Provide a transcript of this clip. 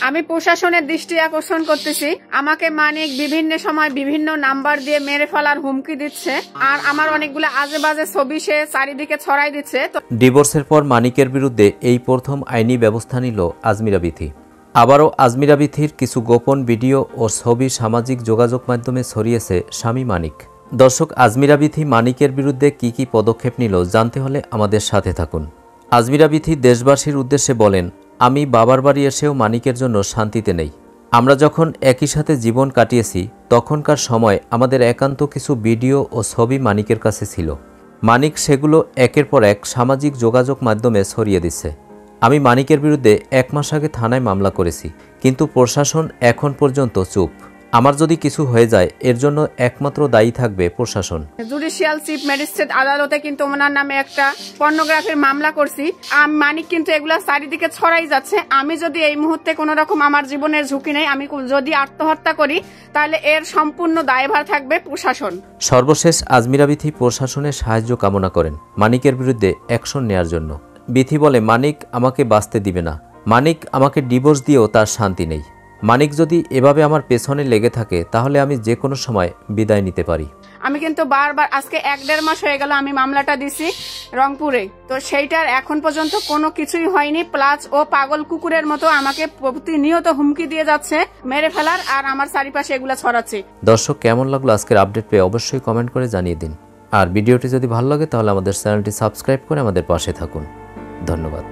আমি প্রশাসনের দৃষ্টি আকর্ষণ করতেছি, আমাকে মানিক বিভিন্ন সময় বিভিন্ন নাম্বার দিয়ে মেরে ফেলার হুমকি দিচ্ছে, আর আমার অনেকগুলো আজে বাজে ছবি সে চারিদিকে ছড়াই দিচ্ছে। ডিভোর্সের পর মানিকের বিরুদ্ধে এই প্রথম আইনি ব্যবস্থা নিল আজমিরা বিথি। আবারও আজমিরা বিথির কিছু গোপন ভিডিও ও ছবি সামাজিক যোগাযোগ মাধ্যমে ছড়িয়েছে স্বামী মানিক। দর্শক, আজমিরা বিথি মানিকের বিরুদ্ধে কি পদক্ষেপ নিল জানতে হলে আমাদের সাথে থাকুন। আজমিরা বিথি দেশবাসীর উদ্দেশ্যে বলেন, আমি বাবার বাড়ি এসেও মানিকের জন্য শান্তিতে নেই। আমরা যখন একই সাথে জীবন কাটিয়েছি তখনকার সময় আমাদের একান্ত কিছু ভিডিও ও ছবি মানিকের কাছে ছিল। মানিক সেগুলো একের পর এক সামাজিক যোগাযোগ মাধ্যমে ছড়িয়ে দিচ্ছে। আমি মানিকের বিরুদ্ধে 1 মাস আগে থানায় মামলা করেছি, কিন্তু প্রশাসন এখন পর্যন্ত চুপ। আমার যদি কিছু হয়ে যায় এর জন্য একমাত্র দায়ী থাকবে প্রশাসন। জুডিশিয়াল চিফ ম্যাজিস্ট্রেট আদালতে কিন্তু ওনার নামে একটা পর্নোগ্রাফির মামলা করছি। মানিক কিন্তু এগুলা চারিদিকে ছড়াই যাচ্ছে। আমি যদি এই মুহূর্তে কোন রকম আমার জীবনের ঝুঁকি নেই, আমি যদি আত্মহত্যা করি তাহলে এর সম্পূর্ণ দায়ভার থাকবে প্রশাসন। সর্বশেষ আজমিরা বিথি প্রশাসনের সাহায্য কামনা করেন মানিকের বিরুদ্ধে অ্যাকশন নেয়ার জন্য। বিথি বলে, মানিক আমাকে বাঁচতে দিবে না, মানিক আমাকে ডিভোর্স দিয়েও তার শান্তি নেই। মানিক যদি এভাবে আমার পেছনে লেগে থাকে তাহলে আমি যে কোনো সময় বিদায় নিতে পারি। আমি কিন্তু বারবার, আজকে 1-1.5 মাস হয়ে গেল আমি মামলাটা দিছি রংপুরে, তো সেইটার এখন পর্যন্ত কোনো কিছুই হয়নি। প্লাস ও পাগল কুকুরের মতো আমাকে প্রতিনিয়ত হুমকি দিয়ে যাচ্ছে মেরে ফেলার, আর আমার চারিপাশে এগুলা ছড়াচ্ছে। দর্শক, কেমন লাগলো আজকের আপডেট পেয়ে অবশ্যই কমেন্ট করে জানিয়ে দিন। আর ভিডিওটি যদি ভালো লাগে তাহলে আমাদের চ্যানেলটি সাবস্ক্রাইব করে আমাদের পাশে থাকুন। ধন্যবাদ।